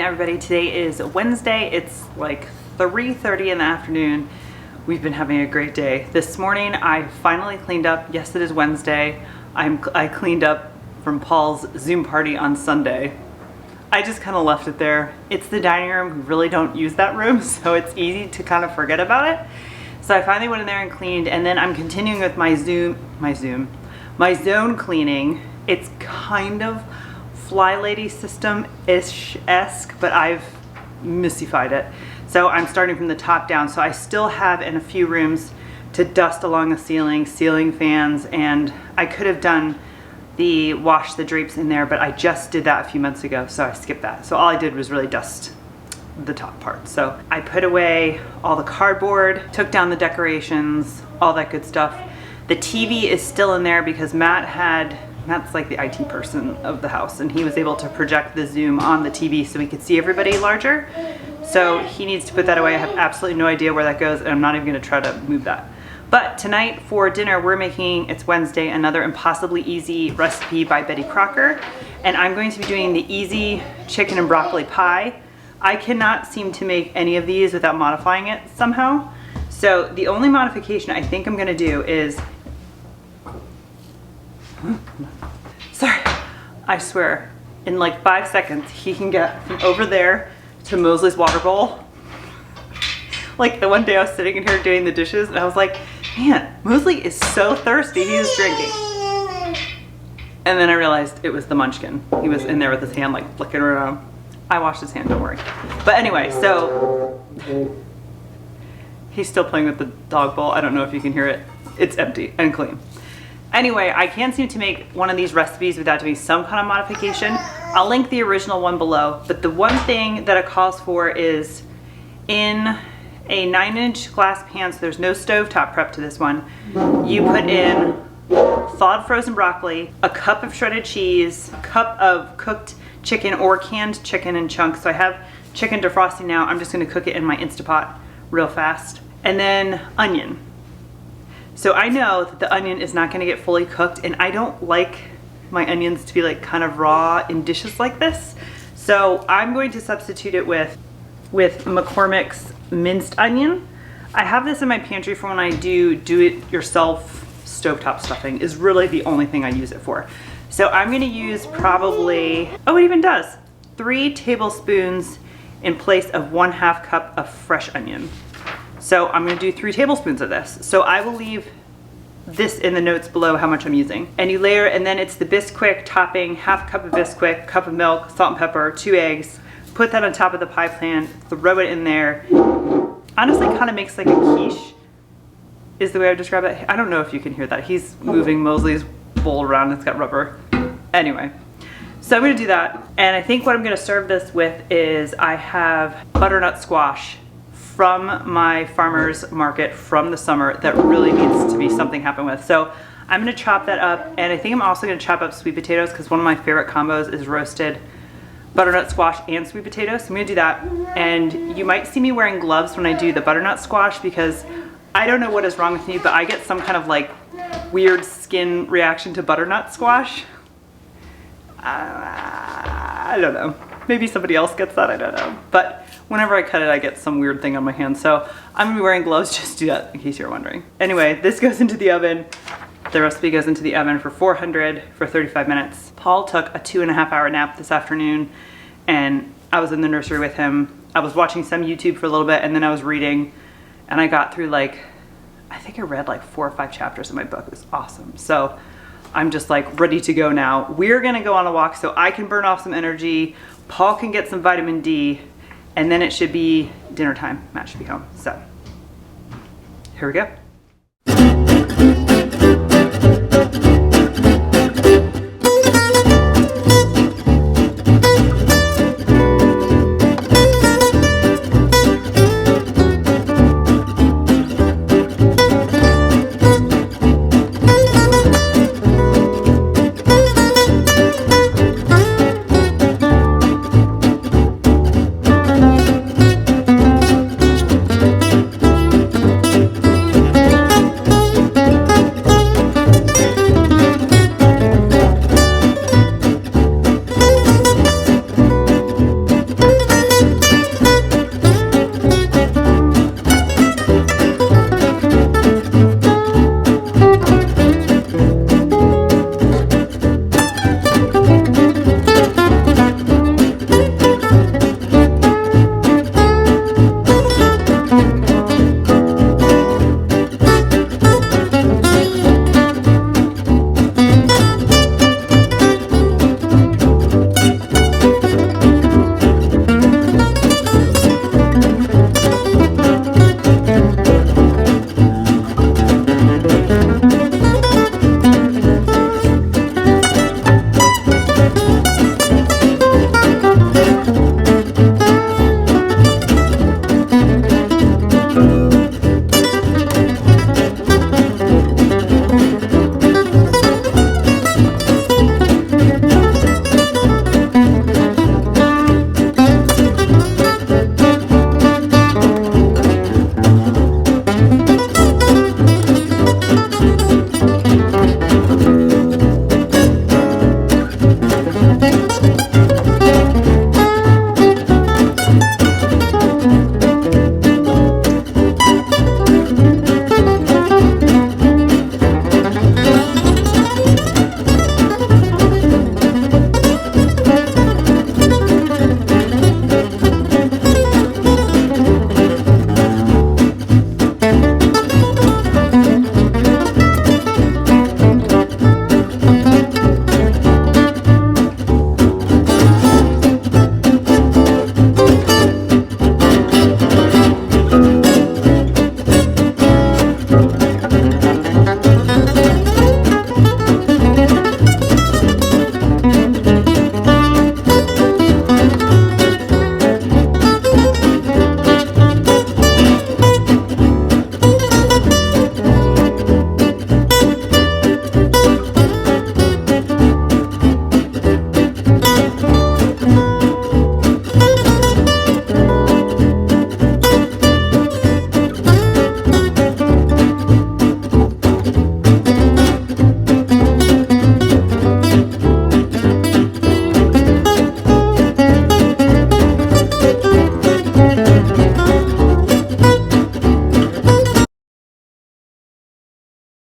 everybody. Today is Wednesday. It's like 3:30 in the afternoon. We've been having a great day. This morning I finally cleaned up. Yes, it is Wednesday. I cleaned up from Paul's Zoom party on Sunday. I just kind of left it there. It's the dining room. We really don't use that room, so it's easy to kind of forget about it. So I finally went in there and cleaned, and then I'm continuing with my zone cleaning. It's kind of Fly Lady system-ish-esque, but I've Missified it. So I'm starting from the top down. So I still have in a few rooms to dust along the ceiling fans, and I could have done the wash the drapes in there, but I just did that a few months ago, so I skipped that. So all I did was really dust the top part. So I put away all the cardboard, took down the decorations, all that good stuff. The TV is still in there because Matt's like the IT person of the house, and he was able to project the Zoom on the TV so we could see everybody larger. So he needs to put that away. I have absolutely no idea where that goes, and I'm not even gonna try to move that. But tonight for dinner, we're making, it's Wednesday, another Impossibly Easy recipe by Betty Crocker. And I'm going to be doing the easy chicken and broccoli pie. I cannot seem to make any of these without modifying it somehow. So the only modification I think I'm gonna do is, sorry, I swear, in like 5 seconds, he can get from over there to Mosley's water bowl. Like the one day I was sitting in here doing the dishes, and I was like, man, Mosley is so thirsty, he's drinking. And then I realized it was the munchkin. He was in there with his hand like flicking around. I washed his hand, don't worry. But anyway, so he's still playing with the dog bowl. I don't know if you can hear it. It's empty and clean. Anyway, I can't seem to make one of these recipes without doing some kind of modification. I'll link the original one below, but the one thing that it calls for is in a 9-inch glass pan, so there's no stovetop prep to this one. You put in thawed frozen broccoli, a cup of shredded cheese, a cup of cooked chicken or canned chicken in chunks. So I have chicken defrosting now. I'm just gonna cook it in my Instapot real fast. And then onion. So I know that the onion is not gonna get fully cooked, and I don't like my onions to be like kind of raw in dishes like this. So I'm going to substitute it with McCormick's minced onion. I have this in my pantry for when I do it yourself stovetop stuffing, is really the only thing I use it for. So I'm gonna use probably, oh, it even does, 3 tablespoons in place of 1/2 cup of fresh onion. So I'm gonna do 3 tablespoons of this. So I will leave this in the notes below how much I'm using. And you layer, and then it's the Bisquick topping, 1/2 cup of Bisquick, cup of milk, salt and pepper, 2 eggs. Put that on top of the pie pan, throw it in there. Honestly, kind of makes like a quiche, is the way I describe it. I don't know if you can hear that. He's moving Mosley's bowl around, it's got rubber. Anyway, so I'm gonna do that. And I think what I'm gonna serve this with is I have butternut squash from my farmer's market from the summer that really needs to be something happen with. So I'm gonna chop that up, and I think I'm also gonna chop up sweet potatoes because one of my favorite combos is roasted butternut squash and sweet potatoes. So I'm gonna do that. And you might see me wearing gloves when I do the butternut squash because I don't know what is wrong with me, but I get some kind of like weird skin reaction to butternut squash. I don't know. Maybe somebody else gets that, I don't know. But whenever I cut it, I get some weird thing on my hand. So I'm gonna be wearing gloves just to do that, in case you're wondering. Anyway, this goes into the oven. The recipe goes into the oven for 400 for 35 minutes. Paul took a 2.5-hour nap this afternoon, and I was in the nursery with him. I was watching some YouTube for a little bit, and then I was reading, and I got through like, I think I read like 4 or 5 chapters of my book. It was awesome. So I'm just like ready to go now. We're gonna go on a walk so I can burn off some energy, Paul can get some vitamin D, and then it should be dinner time. Matt should be home. So here we go.